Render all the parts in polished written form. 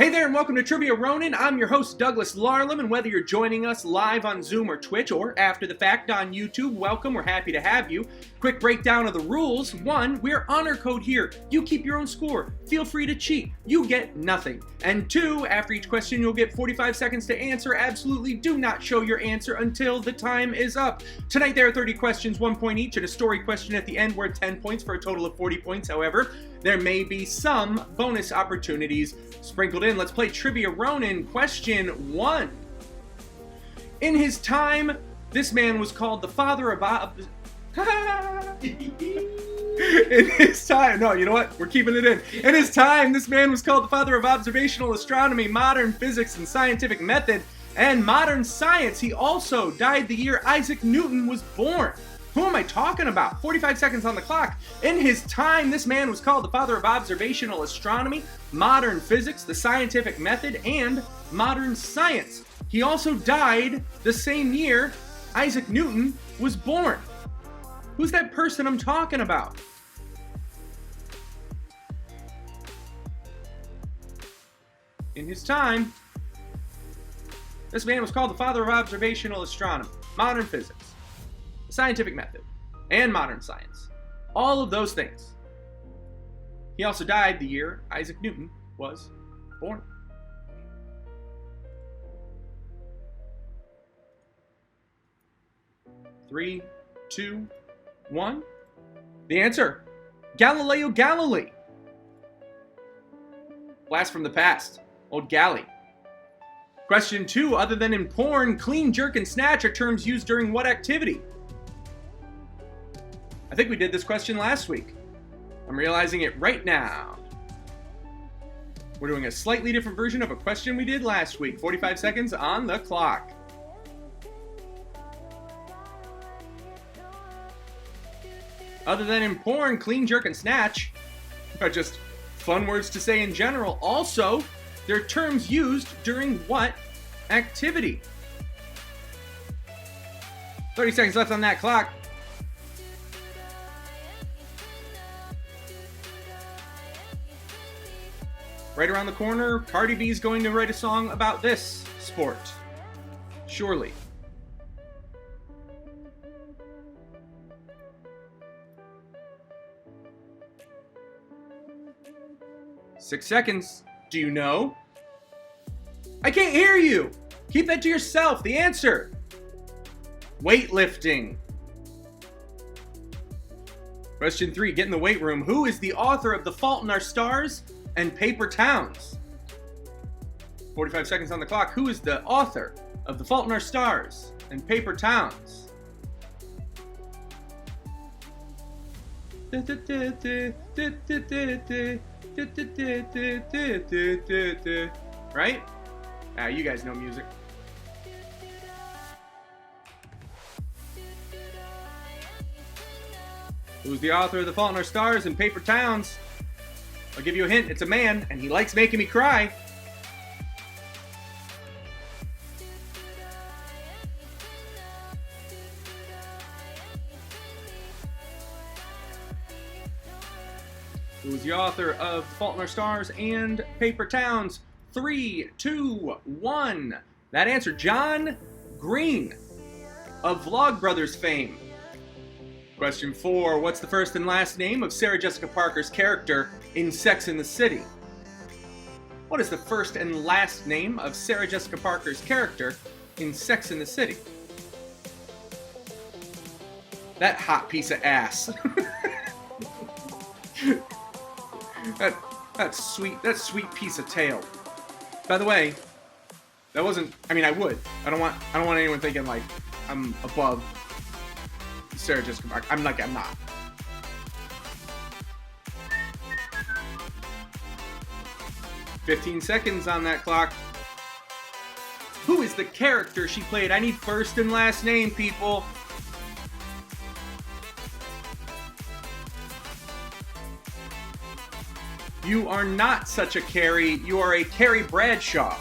Hey there and welcome to Trivia Ronin. I'm your host Douglas Larlam, and whether you're joining us live on Zoom or Twitch or after the fact on YouTube, welcome, we're happy to have you. Quick breakdown of the rules. 1, we're honor code here. You keep your own score. Feel free to cheat. You get nothing. And 2, after each question you'll get 45 seconds to answer. Absolutely do not show your answer until the time is up. Tonight there are 30 questions, 1 point each, and a story question at the end worth 10 points for a total of 40 points. However, there may be some bonus opportunities sprinkled in. Let's play Trivia Ronin. Question 1. In his time, this man was called the father of... In his time... No, you know what? We're keeping it in. In his time, this man was called the father of observational astronomy, modern physics and scientific method, and modern science. He also died the year Isaac Newton was born. Who am I talking about? 45 seconds on the clock. In his time, this man was called the father of observational astronomy, modern physics, the scientific method, and modern science. He also died the same year Isaac Newton was born. Who's that person I'm talking about? In his time, this man was called the father of observational astronomy, modern physics, scientific method, and modern science. All of those things. He also died the year Isaac Newton was born. Three, 2, 1. The answer, Galileo Galilei. Blast from the past, old Galley. Question 2, other than in porn, clean, jerk, and snatch are terms used during what activity? I think we did this question last week. I'm realizing it right now. We're doing a slightly different version of a question we did last week. 45 seconds on the clock. Other than in porn, clean, jerk, and snatch are just fun words to say in general. Also, they're terms used during what activity? 30 seconds left on that clock. Right around the corner, Cardi B is going to write a song about this sport. Surely. Six seconds. Do you know? I can't hear you! Keep that to yourself. The answer. Weightlifting. Question 3. Get in the weight room. Who is the author of The Fault in Our Stars and Paper Towns? 45 seconds on the clock. Who is the author of The Fault in Our Stars and Paper Towns? Right? Ah, you guys know music. Who's the author of The Fault in Our Stars and Paper Towns? I'll give you a hint. It's a man, and he likes making me cry. Who's the author of The Fault in Our Stars and Paper Towns? 3, 2, 1. That answer, John Green of Vlogbrothers fame. Question 4. What's the first and last name of Sarah Jessica Parker's character in Sex and the City? What is the first and last name of Sarah Jessica Parker's character in Sex and the City? That hot piece of ass. that sweet piece of tail. By the way, that wasn't. I mean, I would. I don't want anyone thinking like I'm above Sarah Jessica Parker. I'm not. 15 seconds on that clock. Who is the character she played? I need first and last name, people. You are not such a Carrie. You are a Carrie Bradshaw.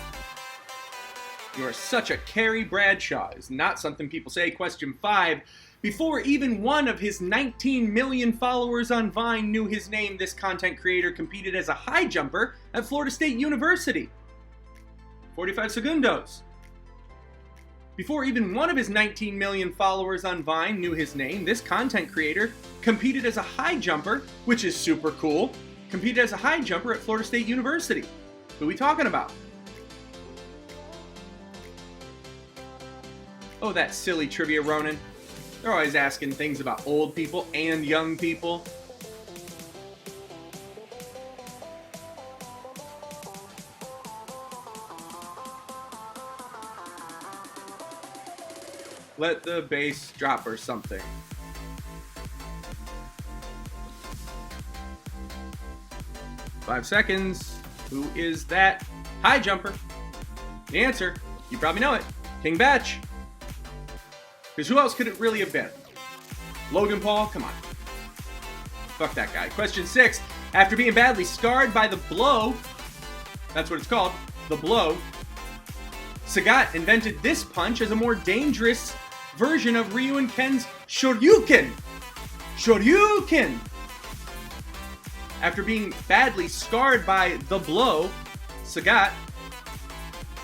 You are such a Carrie Bradshaw. It's not something people say. Question 5. Before even one of his 19 million followers on Vine knew his name, this content creator competed as a high jumper at Florida State University. 45 segundos. Before even one of his 19 million followers on Vine knew his name, this content creator competed as a high jumper, which is super cool. Competed as a high jumper at Florida State University. Who are we talking about? Oh, that silly trivia, Ronin. They're always asking things about old people and young people. Let the bass drop or something. Five seconds. Who is that high jumper? The answer, you probably know it. King Batch. Because who else could it really have been? Logan Paul? Come on. Fuck that guy. Question 6. After being badly scarred by the blow, that's what it's called, the blow, Sagat invented this punch as a more dangerous version of Ryu and Ken's Shoryuken. Shoryuken! After being badly scarred by the blow, Sagat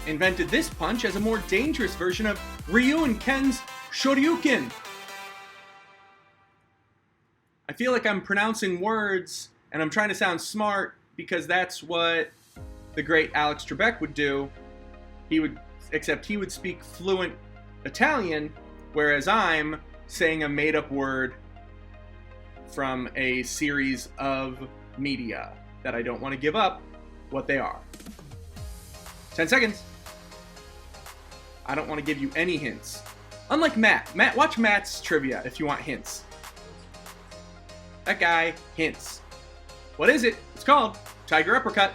invented this punch as a more dangerous version of Ryu and Ken's Shoryuken. I feel like I'm pronouncing words and I'm trying to sound smart because that's what the great Alex Trebek would do. Except he would speak fluent Italian, whereas I'm saying a made-up word from a series of media that I don't want to give up what they are. 10 seconds. I don't want to give you any hints. Unlike Matt. Watch Matt's trivia if you want hints. That guy, hints. What is it? It's called Tiger Uppercut.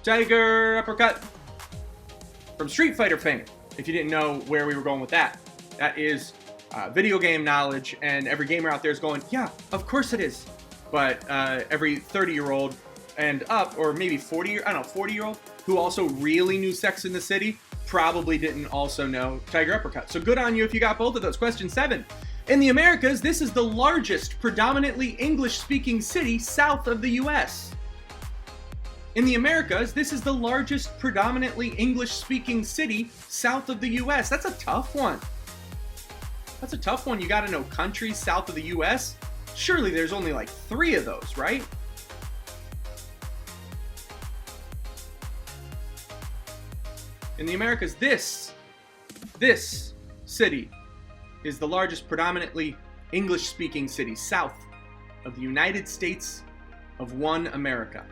Tiger Uppercut. From Street Fighter fame, if you didn't know where we were going with that. That is video game knowledge, and every gamer out there is going, yeah, of course it is. But every 30-year-old and up, or maybe 40-year-old, who also really knew Sex in the City, probably didn't also know Tiger Uppercut. So good on you if you got both of those. Question 7. In the Americas, this is the largest predominantly English-speaking city south of the U.S. In the Americas, this is the largest predominantly English-speaking city south of the U.S. That's a tough one. That's a tough one. You got to know countries south of the U.S. Surely there's only like 3 of those, right? In the Americas, this city is the largest predominantly English-speaking city south of the United States of one America.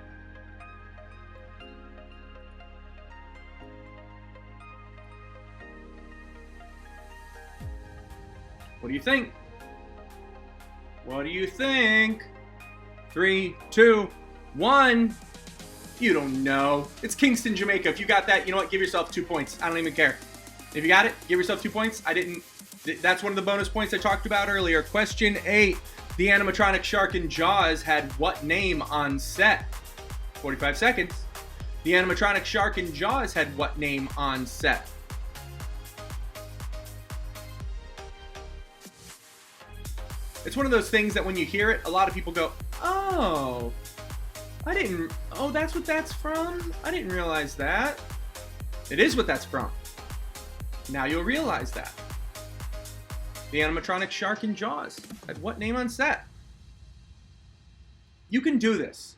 What do you think? What do you think? 3, 2, 1. You don't know. It's Kingston, Jamaica. If you got that, you know what? Give yourself 2 points. I don't even care. If you got it, give yourself 2 points. I didn't. That's one of the bonus points I talked about earlier. Question 8. The animatronic shark in Jaws had what name on set? 45 seconds. The animatronic shark in Jaws had what name on set? It's one of those things that when you hear it, a lot of people go, oh, that's what that's from? I didn't realize that. It is what that's from. Now you'll realize that. The animatronic shark in Jaws had what name on set? You can do this.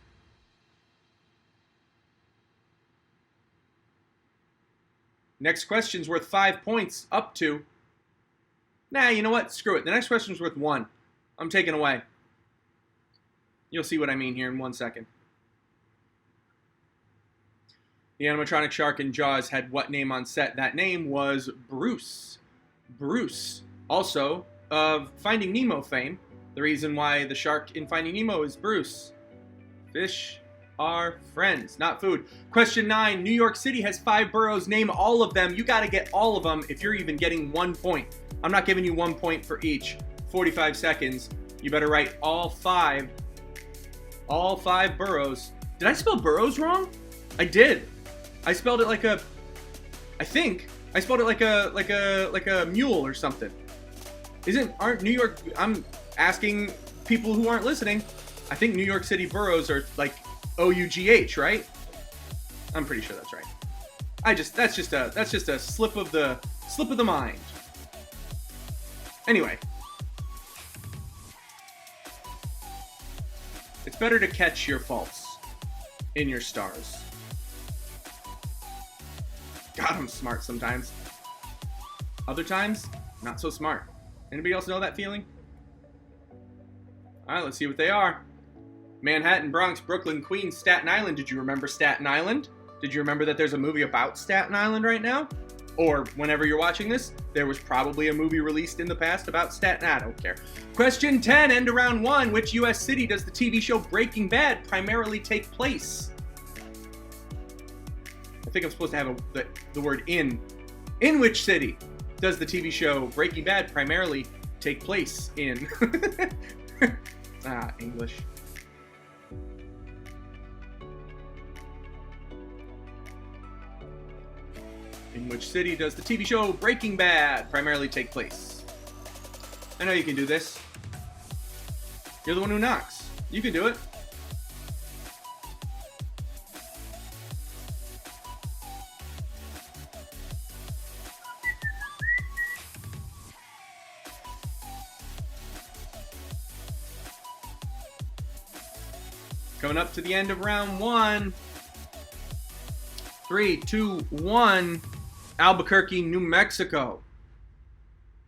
Next question's worth 5 points, up to. Nah, you know what? Screw it. The next question's worth 1. I'm taking away. You'll see what I mean here in 1 second. The animatronic shark in Jaws had what name on set? That name was Bruce. Bruce. Also, of Finding Nemo fame, the reason why the shark in Finding Nemo is Bruce. Fish are friends, not food. Question 9. New York City has 5 boroughs. Name all of them. You got to get all of them if you're even getting 1 point. I'm not giving you 1 point for each. 45 seconds. You better write all 5 boroughs. Did I spell boroughs wrong? I did. I spelled it like I think I spelled it like a mule or something. Aren't New York, I'm asking people who aren't listening. I think New York City boroughs are like OUGH, right? I'm pretty sure that's right. That's just a slip of the mind. Anyway, it's better to catch your faults in your stars. God, I'm smart sometimes. Other times, not so smart. Anybody else know that feeling? All right, let's see what they are. Manhattan, Bronx, Brooklyn, Queens, Staten Island. Did you remember Staten Island? Did you remember that there's a movie about Staten Island right now? Or whenever you're watching this, there was probably a movie released in the past about Staten Island. I don't care. Question 10, end of round 1. Which U.S. city does the TV show Breaking Bad primarily take place? I think I'm supposed to have the word in. In which city does the TV show Breaking Bad primarily take place in? English. In which city does the TV show Breaking Bad primarily take place? I know you can do this. You're the one who knocks. You can do it. Coming up to the end of round 1. 3, 2, 1. Albuquerque, New Mexico.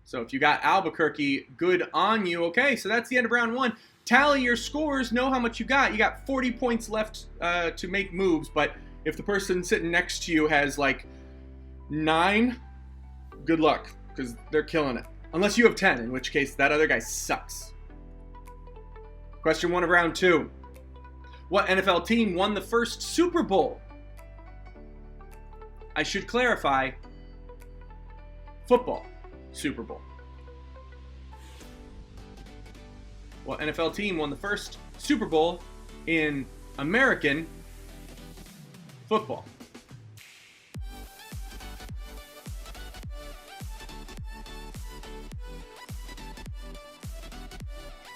So if you got Albuquerque, good on you. Okay, so that's the end of round 1. Tally your scores, know how much you got. You got 40 points left to make moves, but if the person sitting next to you has like 9, good luck, because they're killing it. Unless you have 10, in which case that other guy sucks. Question 1 of round 2. What NFL team won the first Super Bowl? I should clarify, football Super Bowl. What NFL team won the first Super Bowl in American football?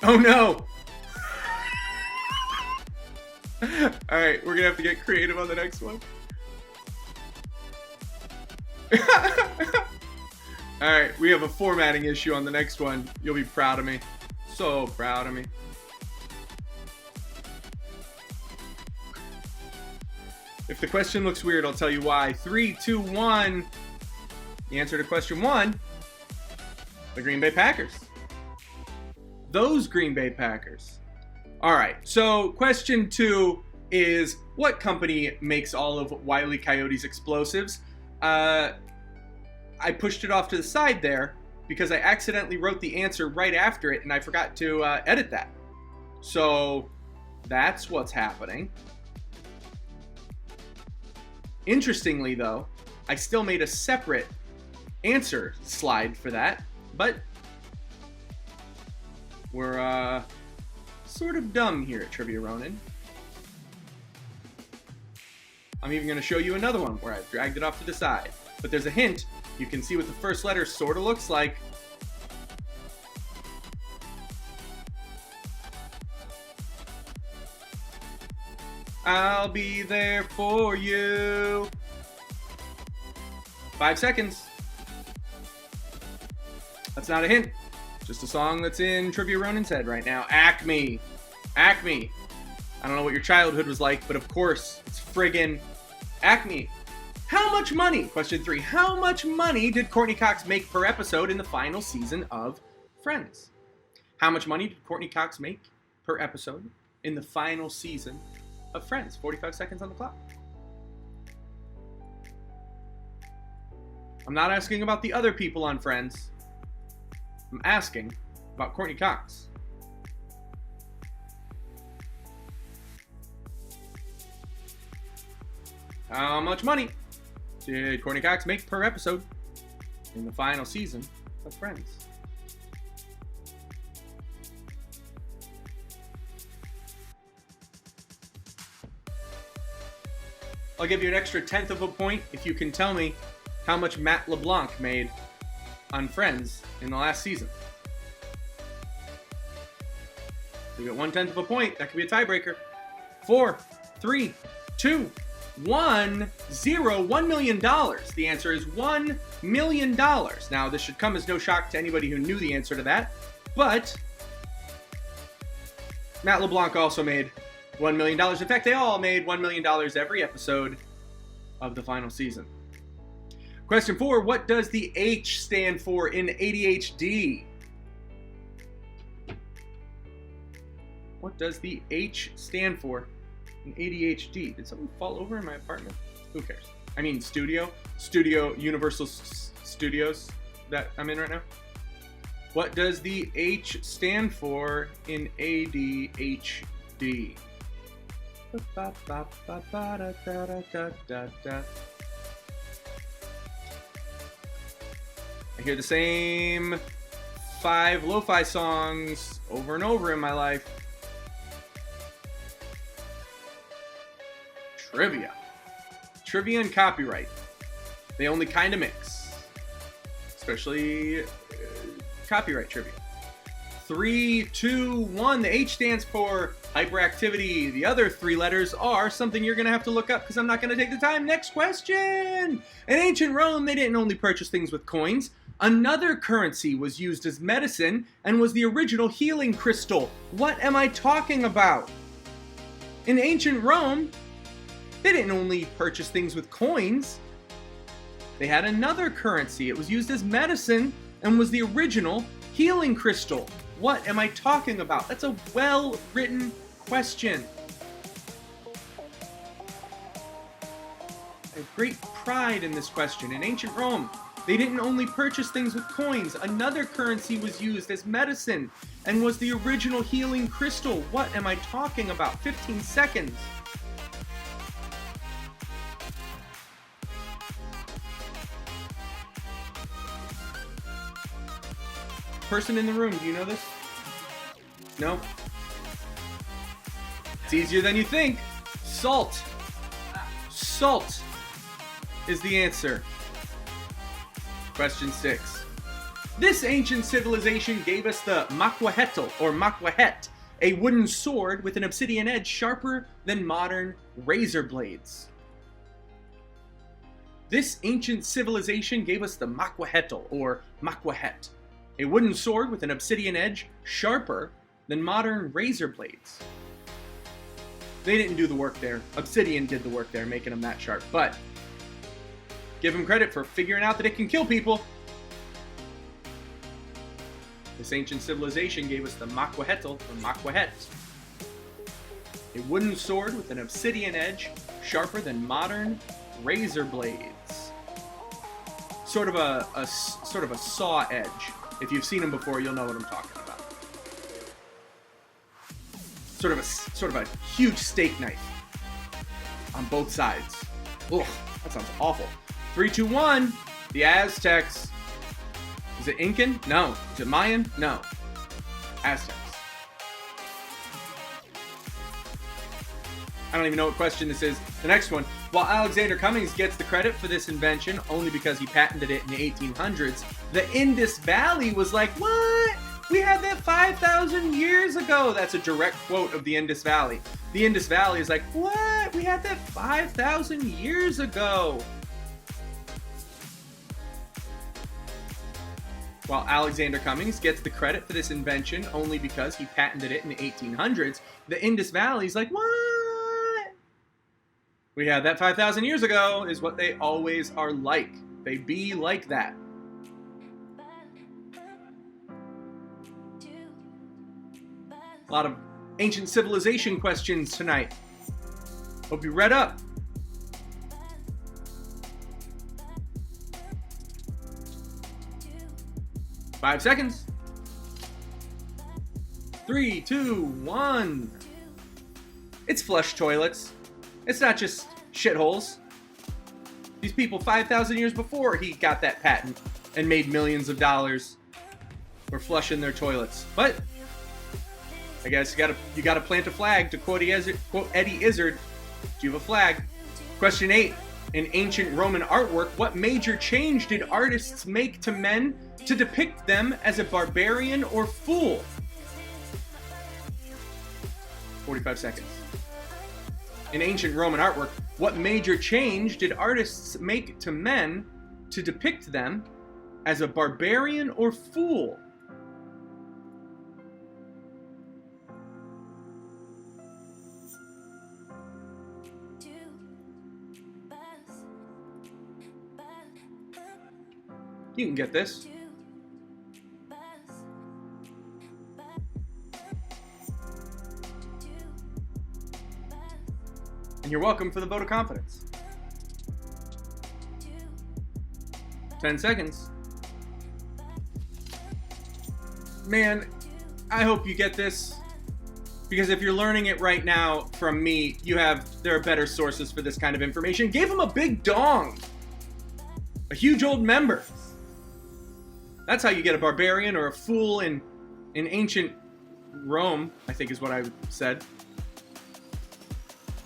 Oh no! Alright, we're gonna have to get creative on the next one. Alright, we have a formatting issue on the next one. You'll be proud of me. So proud of me. If the question looks weird, I'll tell you why. 3, 2, 1. The answer to question 1, the Green Bay Packers. Those Green Bay Packers. Alright, so question 2 is, what company makes all of Wile E. Coyote's explosives? I pushed it off to the side there because I accidentally wrote the answer right after it and I forgot to edit that. So that's what's happening. Interestingly though, I still made a separate answer slide for that, but we're sort of dumb here at Trivia Ronin. I'm even going to show you another one where I've dragged it off to the side. But there's a hint. You can see what the first letter sort of looks like. I'll be there for you. 5 seconds. That's not a hint. Just a song that's in Trivia Ronin's head right now. Acme. Acme. I don't know what your childhood was like, but of course, it's friggin' Acme. How much money? Question 3. How much money did Courtney Cox make per episode in the final season of Friends? How much money did Courtney Cox make per episode in the final season of Friends? 45 seconds on the clock. I'm not asking about the other people on Friends. I'm asking about Courtney Cox. How much money did Courtney Cox make per episode in the final season of Friends? I'll give you an extra 1/10 of a point if you can tell me how much Matt LeBlanc made on Friends in the last season. You get 1/10 of a point. That could be a tiebreaker. 4, 3, 2, $1 million. The answer is $1 million. Now, this should come as no shock to anybody who knew the answer to that, but Matt LeBlanc also made $1 million. In fact, they all made $1 million every episode of the final season. Question 4, what does the H stand for in ADHD? What does the H stand for in ADHD? Did something fall over in my apartment? Who cares? I mean Studio, Universal Studios that I'm in right now. What does the H stand for in ADHD? I hear the same 5 lo-fi songs over and over in my life. Trivia. Trivia and copyright. They only kind of mix. Especially copyright trivia. 3, 2, 1. The H stands for hyperactivity. The other 3 letters are something you're going to have to look up because I'm not going to take the time. Next question. In ancient Rome, they didn't only purchase things with coins. Another currency was used as medicine and was the original healing crystal. What am I talking about? In ancient Rome, they didn't only purchase things with coins. They had another currency. It was used as medicine and was the original healing crystal. What am I talking about? That's a well-written question. I have great pride in this question. In ancient Rome, they didn't only purchase things with coins. Another currency was used as medicine and was the original healing crystal. What am I talking about? 15 seconds. Person in the room, do you know this? No? It's easier than you think. Salt. Salt is the answer. Question 6. This ancient civilization gave us the Makwahetl, or Makwahet, a wooden sword with an obsidian edge sharper than modern razor blades. This ancient civilization gave us the Makwahetl, or Makwahet, a wooden sword with an obsidian edge sharper than modern razor blades. They didn't do the work there. Obsidian did the work there, making them that sharp. But give them credit for figuring out that it can kill people. This ancient civilization gave us the Makwahetl, or Makwahet, a wooden sword with an obsidian edge sharper than modern razor blades. Sort of a saw edge. If you've seen them before, you'll know what I'm talking about. Sort of a huge steak knife on both sides. Ugh, that sounds awful. 3, 2, 1. The Aztecs. Is it Incan? No. Is it Mayan? No. Aztecs. I don't even know what question this is. The next one. While Alexander Cummings gets the credit for this invention only because he patented it in the 1800s, the Indus Valley was like, what? We had that 5,000 years ago. That's a direct quote of the Indus Valley. The Indus Valley is like, what? We had that 5,000 years ago. While Alexander Cummings gets the credit for this invention only because he patented it in the 1800s, the Indus Valley is like, what? We had that 5,000 years ago, is what they always are like. They be like that. A lot of ancient civilization questions tonight. Hope you read up. Five seconds. 3, 2, 1. It's flush toilets. It's not just shitholes. These people 5,000 years before he got that patent and made millions of dollars were flushing their toilets. But I guess you gotta plant a flag, to quote Eddie Izzard. Do you have a flag? Question 8. In ancient Roman artwork, what major change did artists make to men to depict them as a barbarian or fool? 45 seconds. In ancient Roman artwork, what major change did artists make to men to depict them as a barbarian or fool? You can get this. And you're welcome for the vote of confidence. 10 seconds. Man, I hope you get this, because if you're learning it right now from me, there are better sources for this kind of information. Gave him a big dong. A huge old member. That's how you get a barbarian or a fool in ancient Rome, I think is what I said.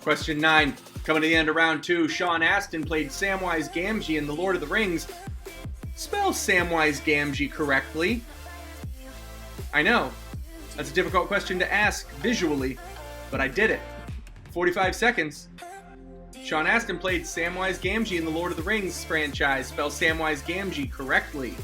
Question 9. Coming to the end of round 2, Sean Astin played Samwise Gamgee in The Lord of the Rings. Spell Samwise Gamgee correctly. I know. That's a difficult question to ask visually, but I did it. 45 seconds. Sean Astin played Samwise Gamgee in the Lord of the Rings franchise. Spell Samwise Gamgee correctly.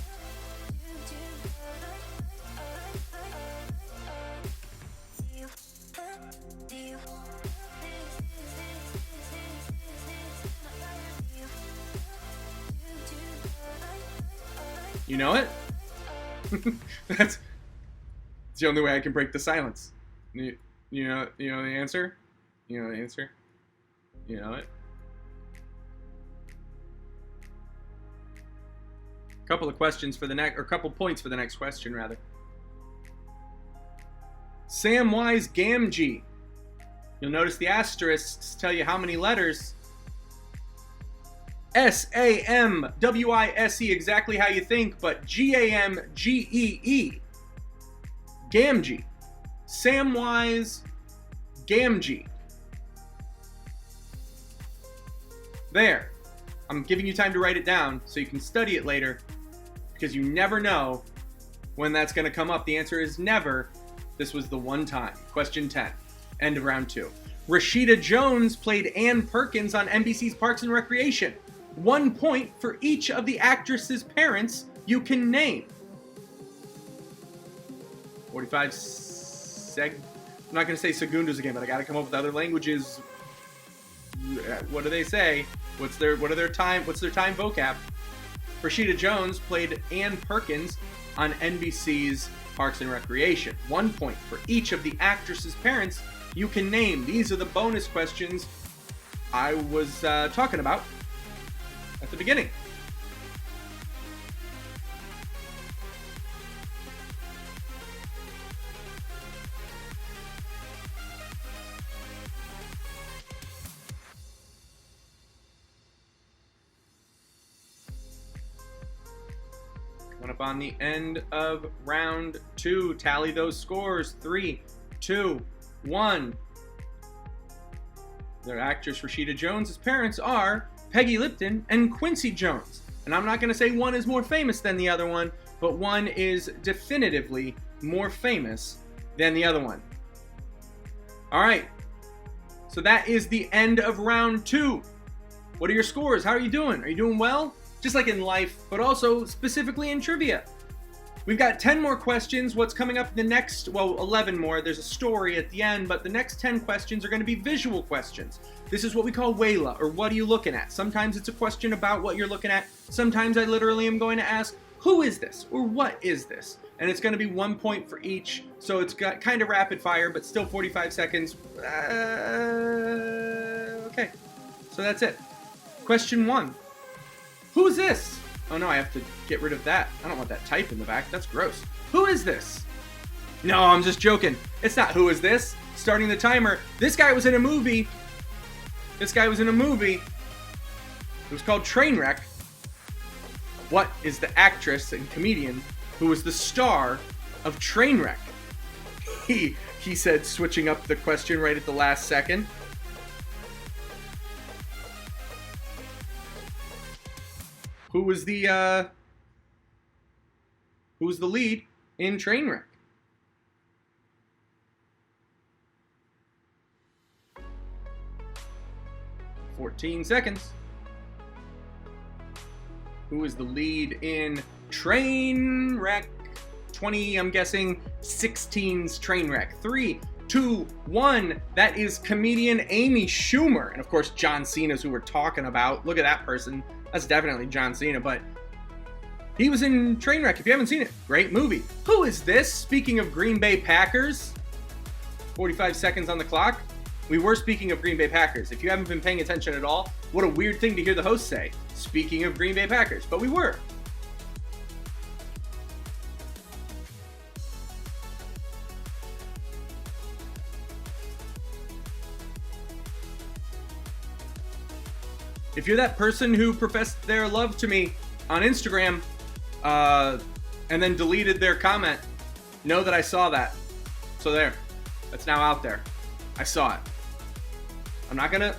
You know it? That's the only way I can break the silence. You know the answer? You know the answer? You know it? Couple of questions for the next, or couple points for the next question, rather. Samwise Gamgee. You'll notice the asterisks tell you how many letters. S-A-M-W-I-S-E, exactly how you think, but G-A-M-G-E-E. Gamgee. Samwise Gamgee. There. I'm giving you time to write it down so you can study it later, because you never know when that's going to come up. The answer is never. This was the one time. Question 10. End of round 2. Rashida Jones played Ann Perkins on NBC's Parks and Recreation. 1 point for each of the actress's parents you can name. 45 I'm not going to say segundos again, but I got to come up with other languages. What do they say? What's their time vocab? Rashida Jones played Ann Perkins on NBC's Parks and Recreation. 1 point for each of the actress's parents you can name. These are the bonus questions I was talking about at the beginning. Coming up on the end of round 2. Tally those scores. 3, 2, 1. Their actress Rashida Jones' parents are Peggy Lipton and Quincy Jones. And I'm not going to say one is more famous than the other one, but one is definitively more famous than the other one. All right. So that is the end of round 2. What are your scores? How are you doing? Are you doing well? Just like in life, but also specifically in trivia. We've got 10 more questions. What's coming up in the next, 11 more. There's a story at the end, but the next 10 questions are going to be visual questions. This is what we call Wayla, or what are you looking at? Sometimes it's a question about what you're looking at. Sometimes I literally am going to ask, who is this? Or what is this? And it's going to be 1 point for each. So it's got kind of rapid fire, but still 45 seconds. Okay, so that's it. Question 1. Who is this? Oh no, I have to get rid of that. I don't want that type in the back. That's gross. Who is this? No, I'm just joking. It's not who is this. Starting the timer. This guy was in a movie. It was called Trainwreck. What is the actress and comedian who was the star of Trainwreck? He said, switching up the question right at the last second. Who was the lead in Trainwreck? 14 seconds. Who is the lead in Trainwreck? 20, I'm guessing, 16's Trainwreck. 3, 2, 1. That is comedian Amy Schumer. And of course, John Cena's who we're talking about. Look at that person. That's definitely John Cena, but he was in Trainwreck. If you haven't seen it, great movie. Who is this? Speaking of Green Bay Packers, 45 seconds on the clock. We were speaking of Green Bay Packers. If you haven't been paying attention at all, what a weird thing to hear the host say. Speaking of Green Bay Packers, but we were. If you're that person who professed their love to me on Instagram and then deleted their comment, know that I saw that. So there. That's now out there. I saw it. I'm not gonna...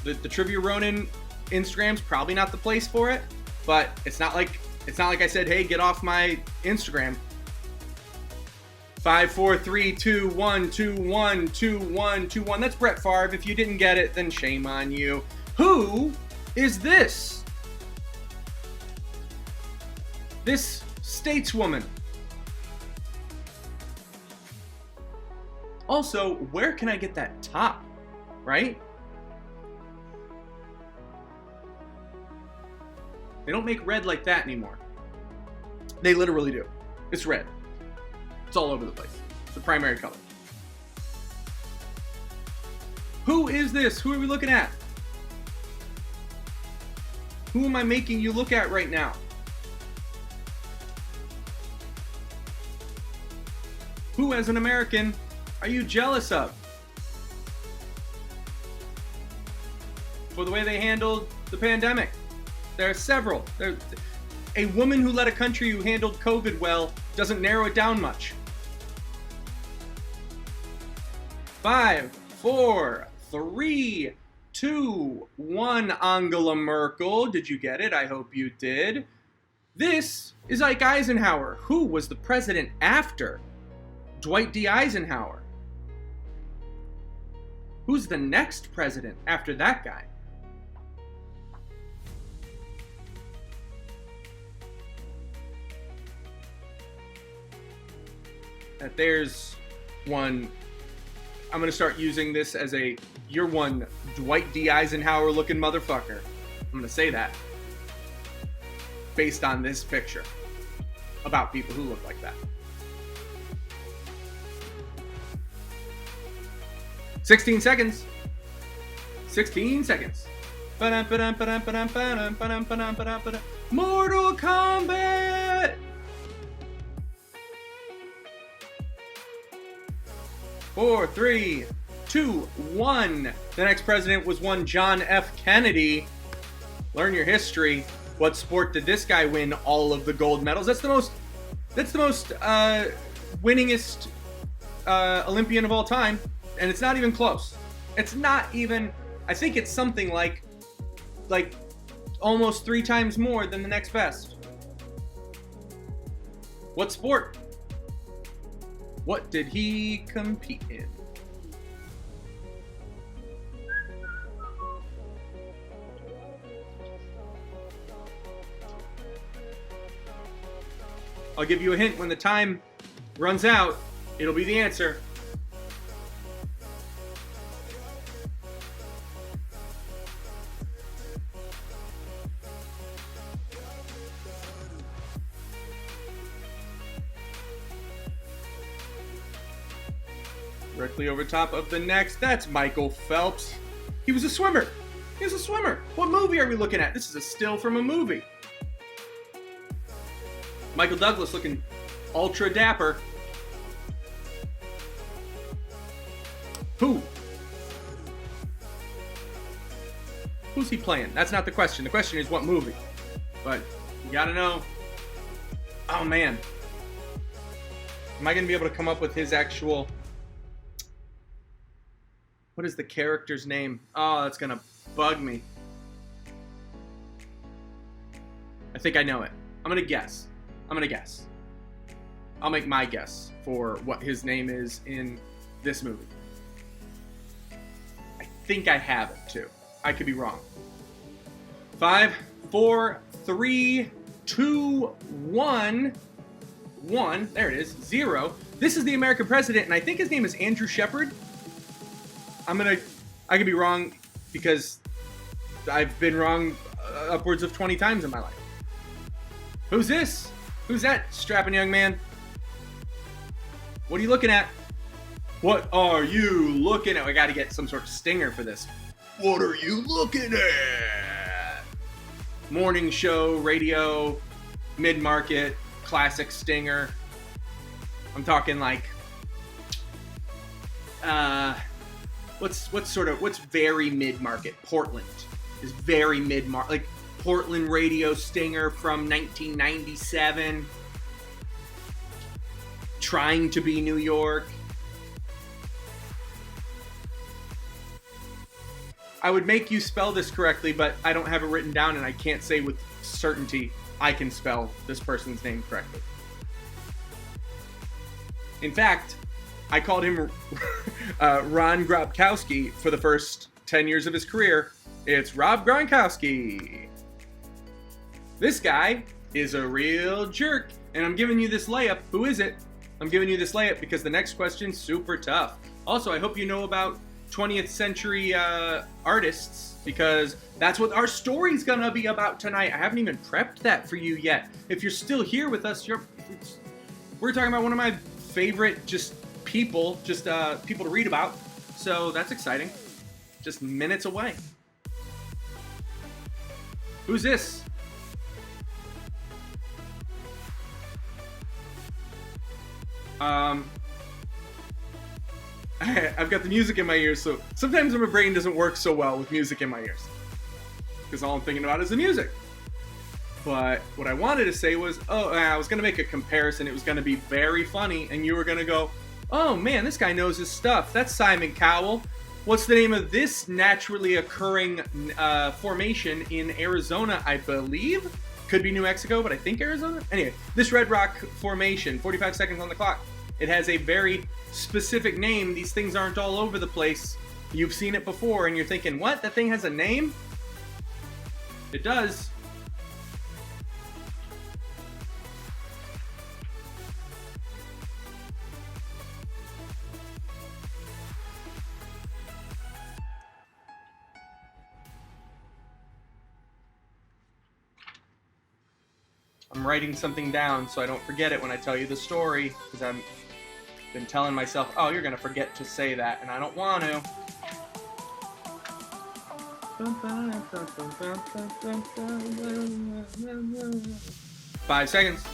The Trivia Ronin Instagram's probably not the place for it, but it's not like I said, hey, get off my Instagram. 5, 4, 3, 2, 1, 2, 1, 2, 1, 2, 1. That's Brett Favre. If you didn't get it, then shame on you. Who is this? This stateswoman. Also, where can I get that top? Right? They don't make red like that anymore. They literally do. It's red. It's all over the place. It's the primary color. Who is this? Who are we looking at? Who am I making you look at right now? Who, as an American, are you jealous of? For the way they handled the pandemic. There are several. A woman who led a country who handled COVID well doesn't narrow it down much. 5, 4, 3, 2, 1. Angela Merkel. Did you get it? I hope you did. This is Ike Eisenhower. Who was the president after Dwight D. Eisenhower? Who's the next president after that guy? There's one. I'm going to start using this as a, you're one Dwight D. Eisenhower looking motherfucker. I'm going to say that based on this picture about people who look like that. 16 seconds. 16 seconds. Mortal Kombat! 4, 3, 2, 1. The next president was one John F. Kennedy. Learn your history. What sport did this guy win all of the gold medals? That's the most winningest Olympian of all time, and it's not even close. It's not even. I think it's something like almost 3 times more than the next best. What sport? What did he compete in? I'll give you a hint. When the time runs out, it'll be the answer. Directly over top of the next, that's Michael Phelps. He was a swimmer. He was a swimmer. What movie are we looking at? This is a still from a movie. Michael Douglas looking ultra dapper. Who? Who's he playing? That's not the question. The question is what movie. But you gotta know. Oh man. Am I gonna be able to come up with his actual... What is the character's name? Oh, that's gonna bug me. I think I know it. I'm gonna guess. I'll make my guess for what his name is in this movie. I think I have it too. I could be wrong. 5, 4, 3, 2, 1. 1. There it is. 0. This is the American president, and I think his name is Andrew Shepard. I could be wrong because I've been wrong upwards of 20 times in my life. Who's this? Who's that strapping young man? What are you looking at? What are you looking at? I got to get some sort of stinger for this. What are you looking at? Morning show, radio, mid-market, classic stinger. I'm talking like, what's very mid-market? Portland is very mid-market, like Portland radio stinger from 1997. Trying to be New York. I would make you spell this correctly, but I don't have it written down, and I can't say with certainty I can spell this person's name correctly. In fact, I called him Ron Grobkowski for the first 10 years of his career. It's Rob Gronkowski. This guy is a real jerk, and I'm giving you this layup. Who is it? I'm giving you this layup because the next question's super tough. Also, I hope you know about 20th century artists, because that's what our story's gonna be about tonight. I haven't even prepped that for you yet. If you're still here with us, we're talking about one of my favorite people to read about. So that's exciting. Just minutes away. Who's this? I've got the music in my ears, so sometimes my brain doesn't work so well with music in my ears, because all I'm thinking about is the music. But what I wanted to say was, I was going to make a comparison. It was going to be very funny, and you were going to go, oh man, this guy knows his stuff. That's Simon Cowell. What's the name of this naturally occurring formation in Arizona, I believe? Could be New Mexico, but I think Arizona. Anyway, this Red Rock Formation, 45 seconds on the clock. It has a very specific name. These things aren't all over the place. You've seen it before, and you're thinking, what? That thing has a name? It does. I'm writing something down so I don't forget it when I tell you the story, because I've been telling myself, oh, you're going to forget to say that, and I don't want to. 5 seconds.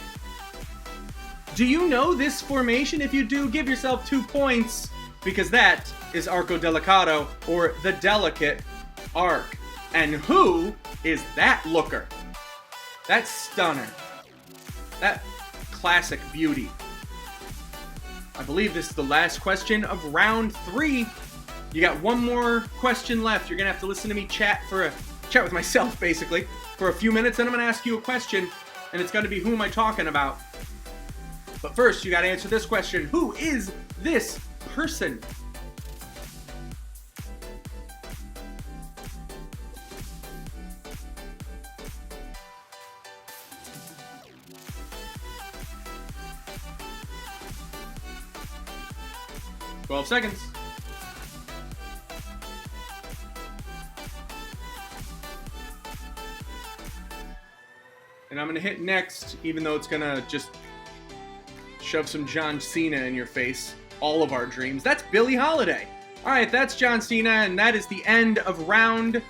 Do you know this formation? If you do, give yourself 2 points, because that is Arco Delicato, or the delicate arc. And who is that looker? That stunner. That classic beauty. I believe this is the last question of round 3. You got one more question left. You're gonna have to listen to me chat with myself, basically, for a few minutes. Then I'm gonna ask you a question, and it's gonna be, who am I talking about? But first, you gotta answer this question. Who is this person? $12 seconds. And I'm going to hit next, even though it's going to just shove some John Cena in your face. All of our dreams. That's Billie Holiday. All right, that's John Cena, and that is the end of round...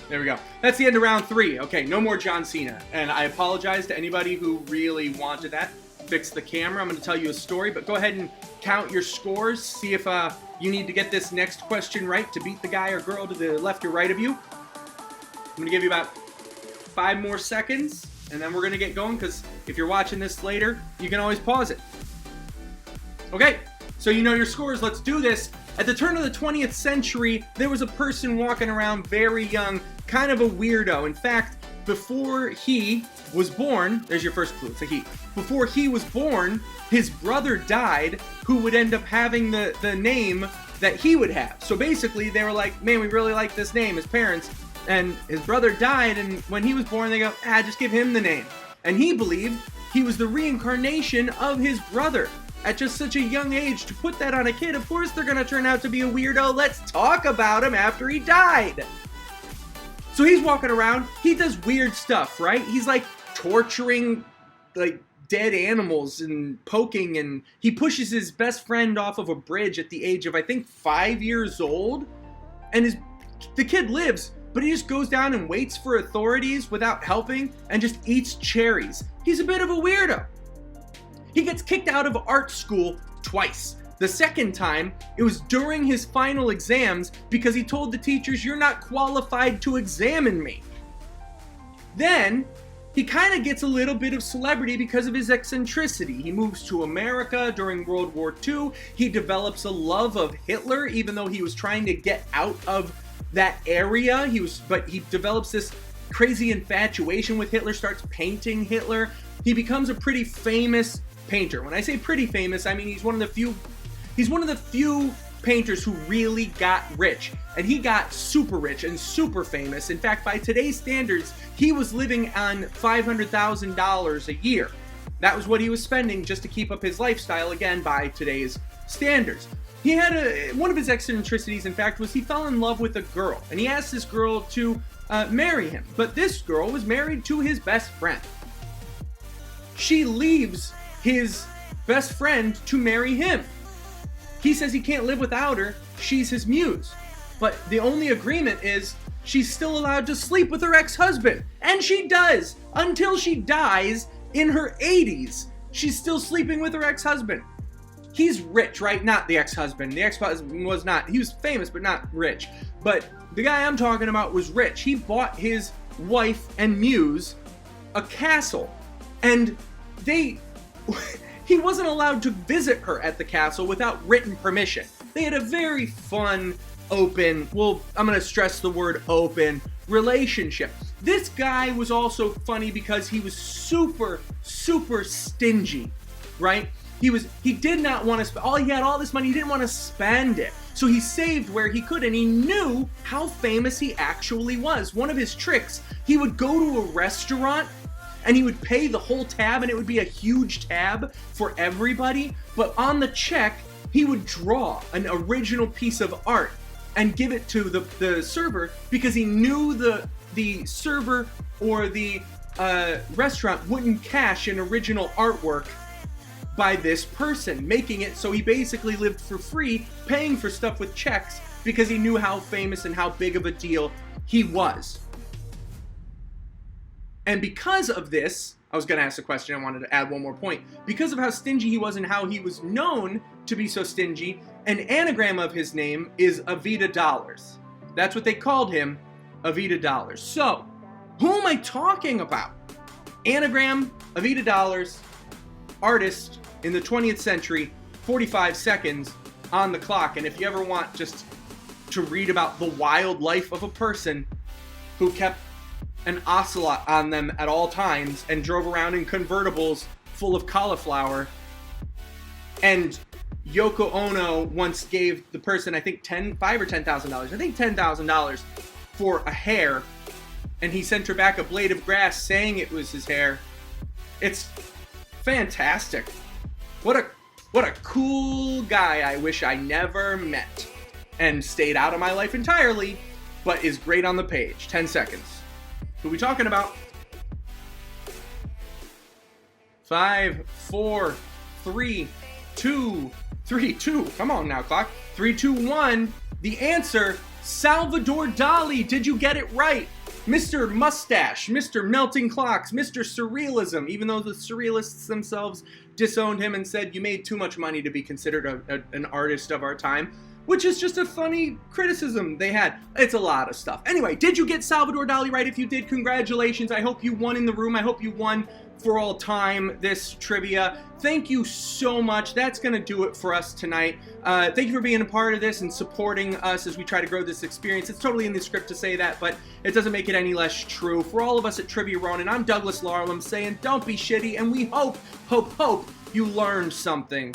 There we go. That's the end of round 3. Okay, no more John Cena. And I apologize to anybody who really wanted that. Fix the camera. I'm going to tell you a story, but go ahead and count your scores. See if you need to get this next question right to beat the guy or girl to the left or right of you. I'm going to give you about 5 more seconds, and then we're going to get going, because if you're watching this later, you can always pause it. Okay, so you know your scores. Let's do this. At the turn of the 20th century, there was a person walking around very young, kind of a weirdo. In fact, before he was born, there's your first clue, it's a he. Before he was born, his brother died, who would end up having the name that he would have. So basically, they were like, man, we really like this name, his parents. And his brother died, and when he was born, they go, just give him the name. And he believed he was the reincarnation of his brother. At just such a young age, to put that on a kid, of course they're gonna turn out to be a weirdo. Let's talk about him after he died. So he's walking around, he does weird stuff, right? He's like torturing like dead animals and poking, and he pushes his best friend off of a bridge at the age of, I think, 5 years old. And the kid lives, but he just goes down and waits for authorities without helping and just eats cherries. He's a bit of a weirdo. He gets kicked out of art school twice. The second time, it was during his final exams because he told the teachers, "You're not qualified to examine me." Then, he kind of gets a little bit of celebrity because of his eccentricity. He moves to America during World War II. He develops a love of Hitler, even though he was trying to get out of that area. But he develops this crazy infatuation with Hitler, starts painting Hitler. He becomes a pretty famous painter. When I say pretty famous, I mean he's one of the few painters who really got rich. And he got super rich and super famous. In fact, by today's standards, he was living on $500,000 a year. That was what he was spending just to keep up his lifestyle, again, by today's standards. He had one of his eccentricities, in fact, was he fell in love with a girl. And he asked this girl to marry him. But this girl was married to his best friend. She leaves his best friend to marry him. He says he can't live without her. She's his muse. But the only agreement is she's still allowed to sleep with her ex-husband. And she does, until she dies in her 80s. She's still sleeping with her ex-husband. He's rich, right? Not the ex-husband. The ex-husband was not. He was famous, but not rich. But the guy I'm talking about was rich. He bought his wife and muse a castle. And he wasn't allowed to visit her at the castle without written permission. They had a very fun, open, well, I'm going to stress the word open, relationship. This guy was also funny because he was super, super stingy, right? He did not want to he had all this money, he didn't want to spend it. So he saved where he could, and he knew how famous he actually was. One of his tricks, he would go to a restaurant and he would pay the whole tab, and it would be a huge tab for everybody. But on the check, he would draw an original piece of art and give it to the server, because he knew the server or the restaurant wouldn't cash an original artwork by this person, making it so he basically lived for free, paying for stuff with checks, because he knew how famous and how big of a deal he was. And because of this, I was going to ask a question, I wanted to add one more point. Because of how stingy he was and how he was known to be so stingy, an anagram of his name is Avita Dollars. That's what they called him, Avita Dollars. So, who am I talking about? Anagram, Avita Dollars, artist in the 20th century, 45 seconds on the clock. And if you ever want just to read about the wild life of a person who kept an ocelot on them at all times and drove around in convertibles full of cauliflower, and Yoko Ono once gave the person, I think $5,000 or $10,000, I think $10,000 for a hair, and he sent her back a blade of grass saying it was his hair. It's fantastic. What a cool guy. I wish I never met and stayed out of my life entirely, but is great on the page. 10 seconds. Who are we talking about? 5, 4, 3, 2, 3, 2. Come on now, clock. 3, 2, 1. The answer, Salvador Dali. Did you get it right? Mr. Mustache, Mr. Melting Clocks, Mr. Surrealism, even though the Surrealists themselves disowned him and said you made too much money to be considered an artist of our time, which is just a funny criticism they had. It's a lot of stuff. Anyway, did you get Salvador Dali right? If you did, congratulations. I hope you won in the room. I hope you won for all time this trivia. Thank you so much. That's going to do it for us tonight. Thank you for being a part of this and supporting us as we try to grow this experience. It's totally in the script to say that, but it doesn't make it any less true. For all of us at Trivia Ronin, I'm Douglas Larlam saying don't be shitty, and we hope you learned something.